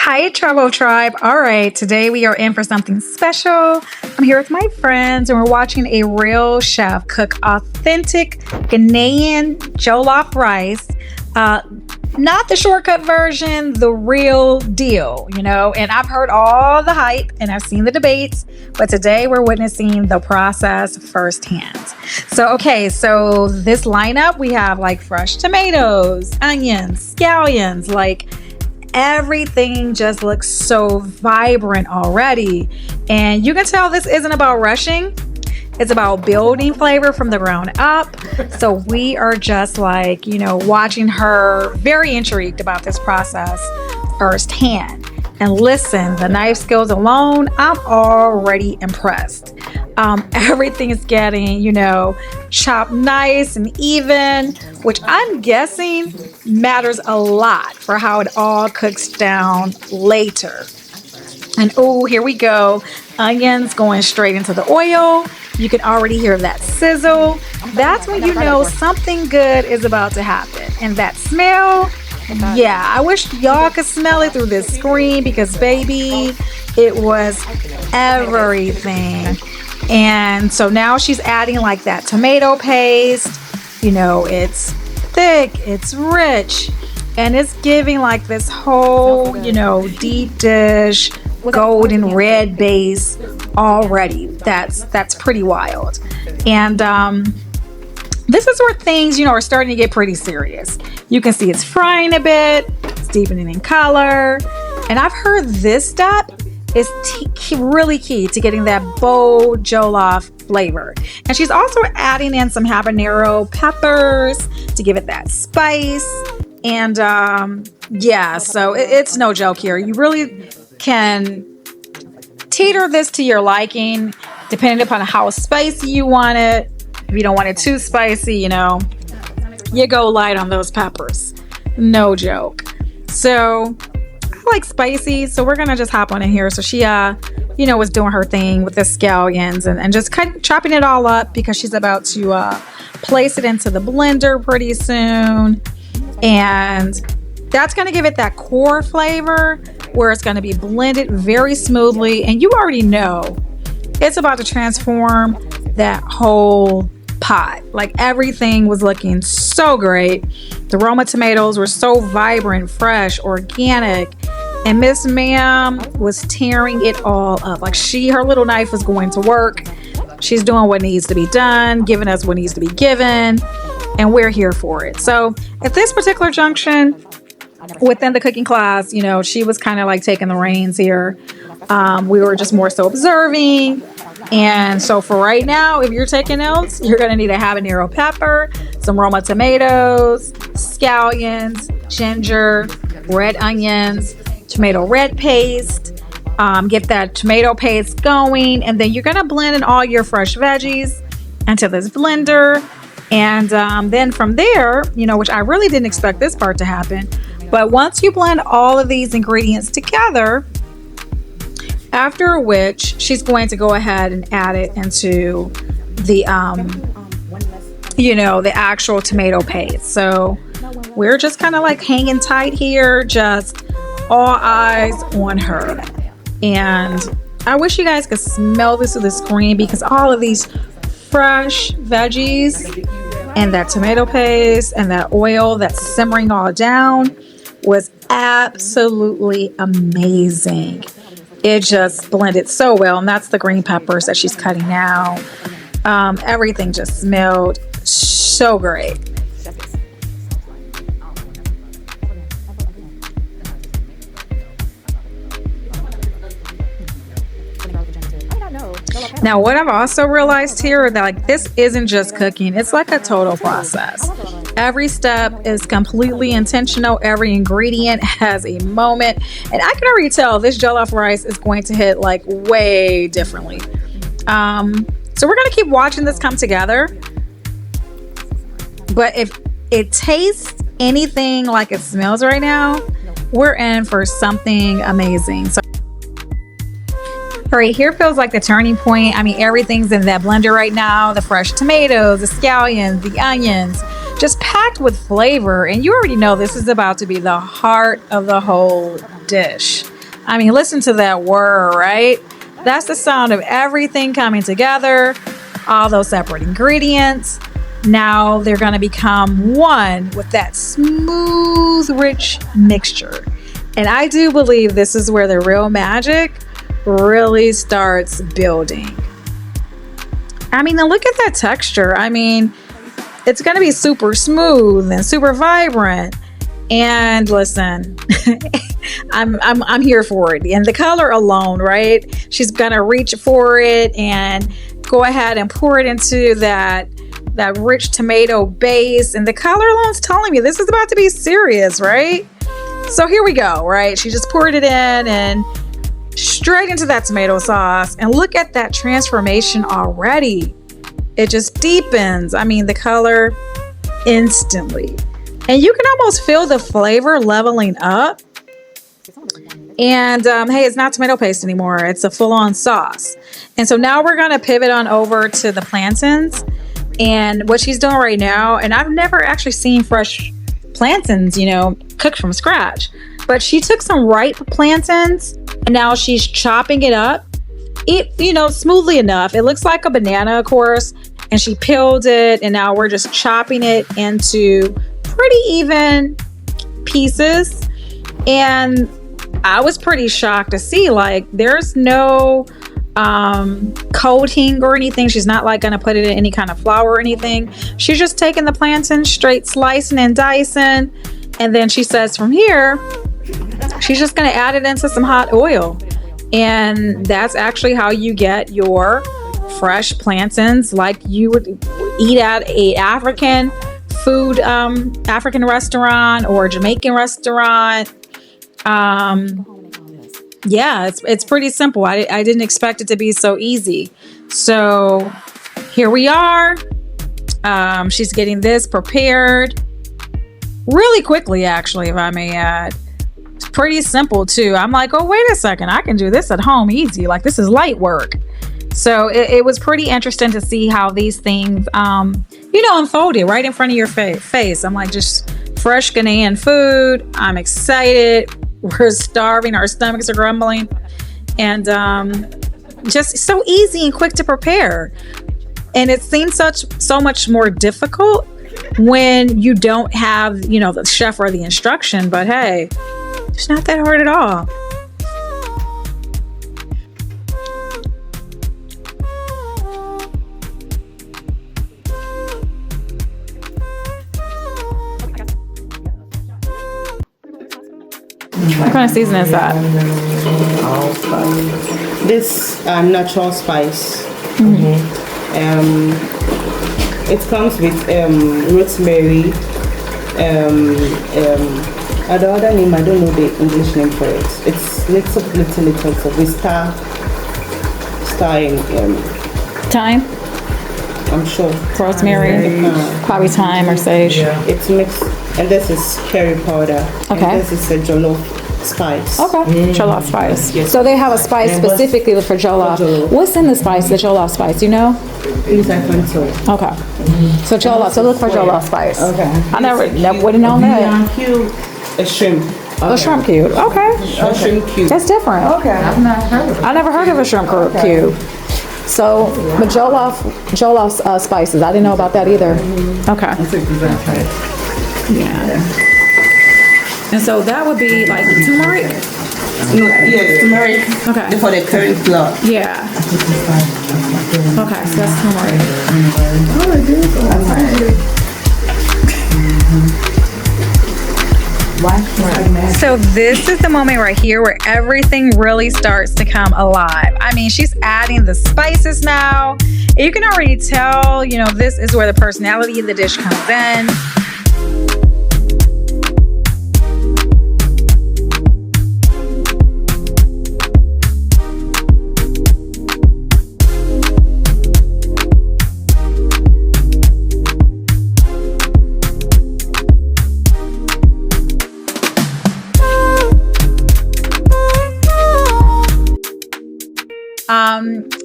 Hi, Travel Tribe. All right, today we are in for something special. I'm here with my friends and we're watching a real chef cook authentic Ghanaian jollof rice. Not the shortcut version, the real deal, And I've heard all the hype and I've seen the debates, but today we're witnessing the process firsthand. So this lineup, we have like fresh tomatoes, onions, scallions, everything just looks so vibrant already. And you can tell this isn't about rushing. It's about building flavor from the ground up. So we are just watching her, very intrigued about this process firsthand. And listen, the knife skills alone, I'm already impressed. Everything is getting, chopped nice and even, which I'm guessing matters a lot for how it all cooks down later. And here we go. Onions going straight into the oil. You can already hear that sizzle. That's when you know something good is about to happen. And that smell, yeah, I wish y'all could smell it through this screen because, baby, it was everything. And so now she's adding like that tomato paste. It's thick, it's rich, and it's giving like this whole, deep dish, golden red base already. That's pretty wild. And this is where things, are starting to get pretty serious. You can see it's frying a bit, it's deepening in color. And I've heard this step is really key to getting that bold jollof flavor. And she's also adding in some habanero peppers to give it that spice. And so it's no joke here. You really can teeter this to your liking, depending upon how spicy you want it. If you don't want it too spicy, you go light on those peppers. No joke. So I like spicy, so we're gonna just hop on in here. So she was doing her thing with the scallions and just chopping it all up because she's about to place it into the blender pretty soon. And that's gonna give it that core flavor where it's gonna be blended very smoothly. And you already know it's about to transform that whole pot. Like everything was looking so great. The Roma tomatoes were so vibrant, fresh, organic. And Miss Ma'am was tearing it all up. Like her little knife was going to work. She's doing what needs to be done, giving us what needs to be given. And we're here for it. So at this particular junction within the cooking class, she was kind of like taking the reins here. We were just more so observing. And so for right now, if you're taking notes, you're going to need a habanero pepper, some Roma tomatoes, scallions, ginger, red onions, tomato red paste. Get that tomato paste going. And then you're going to blend in all your fresh veggies into this blender. And then from there, which I really didn't expect this part to happen. But once you blend all of these ingredients together, after which she's going to go ahead and add it into the, the actual tomato paste. So we're just kind of like hanging tight here, just all eyes on her. And I wish you guys could smell this through the screen because all of these fresh veggies and that tomato paste and that oil that's simmering all down was absolutely amazing. It just blended so well, and that's the green peppers that she's cutting now. Everything just smelled so great. Now, what I've also realized here is that this isn't just cooking, it's like a total process. Every step is completely intentional. Every ingredient has a moment. And I can already tell this jollof rice is going to hit way differently. So we're going to keep watching this come together. But if it tastes anything like it smells right now, we're in for something amazing. So all right, here feels like the turning point. I mean, everything's in that blender right now. The fresh tomatoes, the scallions, the onions, just packed with flavor. And you already know this is about to be the heart of the whole dish. I mean, listen to that whir, right? That's the sound of everything coming together, all those separate ingredients. Now they're going to become one with that smooth, rich mixture. And I do believe this is where the real magic really starts building. I mean, look at that texture. I mean, it's going to be super smooth and super vibrant. And listen, I'm here for it. And the color alone, right? She's going to reach for it and go ahead and pour it into that rich tomato base. And the color alone's telling me this is about to be serious, right? So here we go, right? She just poured it in and straight into that tomato sauce. And look at that transformation already. It just deepens. I mean, the color instantly. And you can almost feel the flavor leveling up. And hey, it's not tomato paste anymore. It's a full-on sauce. And so now we're going to pivot on over to the plantains. And what she's doing right now, and I've never actually seen fresh plantains, cooked from scratch. But she took some ripe plantains and now she's chopping it up. Smoothly enough. It looks like a banana, of course. And she peeled it, and now we're just chopping it into pretty even pieces. And I was pretty shocked to see, there's no coating or anything. She's not gonna put it in any kind of flour or anything. She's just taking the plantain, straight slicing and dicing. And then she says from here, she's just gonna add it into some hot oil. And that's actually how you get your fresh plantains like you would eat at a African restaurant or Jamaican restaurant. Yeah, it's pretty simple. I didn't expect it to be so easy. So here we are. She's getting this prepared really quickly, actually, if I may add. It's pretty simple too. I'm like, oh, wait a second. I can do this at home easy. This is light work. So it was pretty interesting to see how these things, unfolded right in front of your face. I'm like, just fresh Ghanaian food. I'm excited. We're starving. Our stomachs are grumbling. And just so easy and quick to prepare. And it seems so much more difficult when you don't have, the chef or the instruction. But hey, it's not that hard at all. What kind of seasoning is that? This natural spice. It comes with rosemary. The other name, I don't know the English name for it. It's little. So we star in Thyme? I'm sure. Rosemary, probably thyme or sage. Yeah. It's mixed, and this is curry powder. Okay. And this is a jollof spice. Okay, jollof spice. Yes. So they have a spice specifically for jollof. What's in the spice, the jollof spice, you know? Yes, I think so. Okay. So jollof, so look for jollof spice. Okay. I never would have known that. A shrimp. A shrimp cube. Okay. A shrimp cube. That's different. Okay. I've not heard of it. I never heard of a shrimp cube. So, but jollof spices, I didn't know about that either. Okay. I think that's right. Yeah. And so that would be like turmeric? No, yeah, turmeric. Okay. For the curry flour. Yeah. Okay, so that's turmeric. Oh, it is. So this is the moment right here where everything really starts to come alive. I mean, she's adding the spices now. You can already tell, this is where the personality of the dish comes in.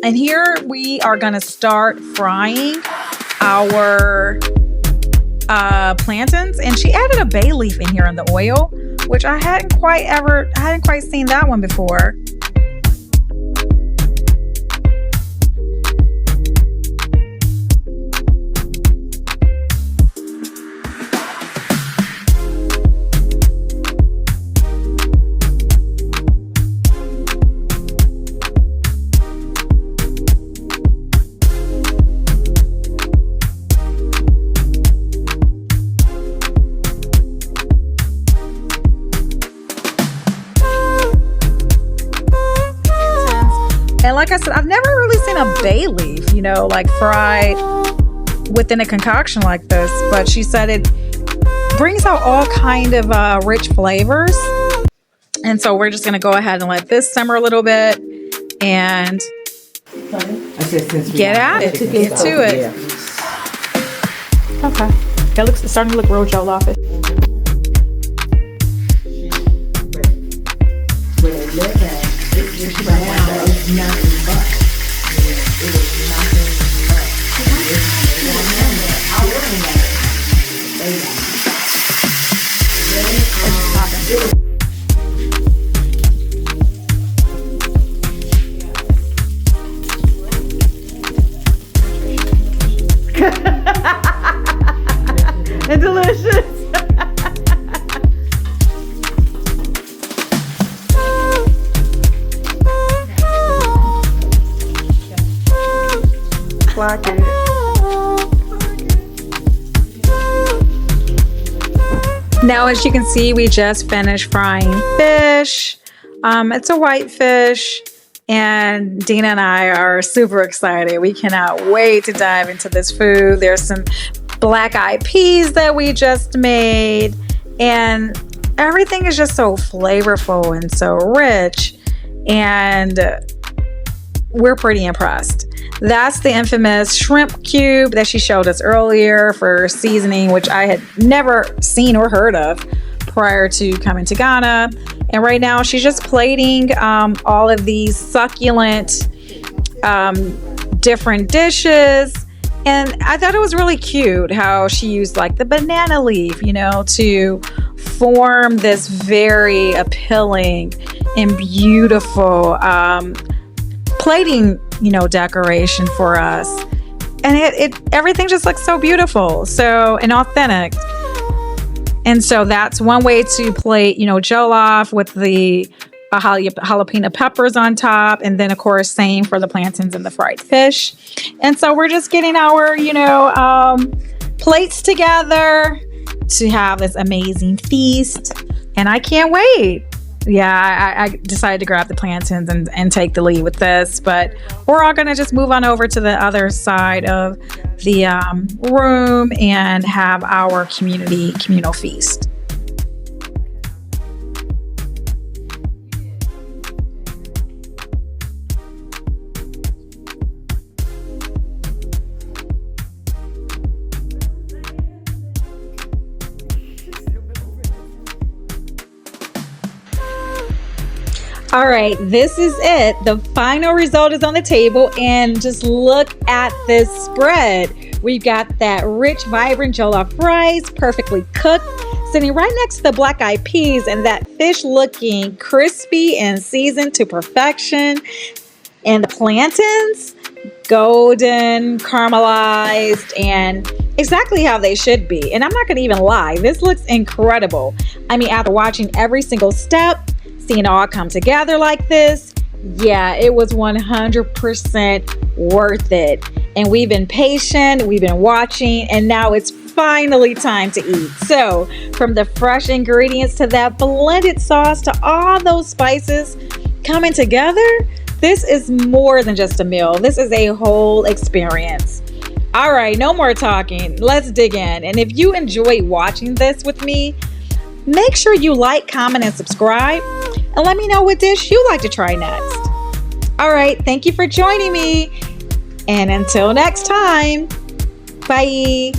And here we are going to start frying our plantains. And she added a bay leaf in here in the oil. which I hadn't quite seen that one before. And like I said, I've never really seen a bay leaf, you know, like fried within a concoction like this. But she said it brings out all kind of rich flavors. And so we're just going to go ahead and let this simmer a little bit and get at it. Get to it. Okay. It's starting to look real jollof-ish. And delicious. Like it. Now, as you can see, we just finished frying fish. It's a white fish, and Dina and I are super excited. We cannot wait to dive into this food. There's some black-eyed peas that we just made, and everything is just so flavorful and so rich, and we're pretty impressed. That's the infamous shrimp cube that she showed us earlier for seasoning, which I had never seen or heard of prior to coming to Ghana. And right now she's just plating all of these succulent different dishes. And I thought it was really cute how she used like the banana leaf, you know, to form this very appealing and beautiful plating, you know, decoration for us. And it everything just looks so beautiful, so and authentic. And so that's one way to plate, you know, jollof with the jalapeno peppers on top, and then of course same for the plantains and the fried fish. And so we're just getting our, you know, plates together to have this amazing feast, and I can't wait. Yeah, I decided to grab the plantains and take the lead with this, but we're all gonna just move on over to the other side of the room and have our communal feast. All right, this is it. The final result is on the table, and just look at this spread. We've got that rich, vibrant jollof rice, perfectly cooked, sitting right next to the black-eyed peas, and that fish looking crispy and seasoned to perfection. And the plantains, golden, caramelized, and exactly how they should be. And I'm not gonna even lie, this looks incredible. I mean, after watching every single step, seeing it all come together like this, yeah, it was 100% worth it. And we've been patient, we've been watching, and now it's finally time to eat. So from the fresh ingredients to that blended sauce to all those spices coming together, this is more than just a meal. This is a whole experience. All right, no more talking. Let's dig in. And if you enjoy watching this with me, make sure you like, comment, and subscribe. And let me know what dish you'd like to try next. All right, thank you for joining me. And until next time, bye.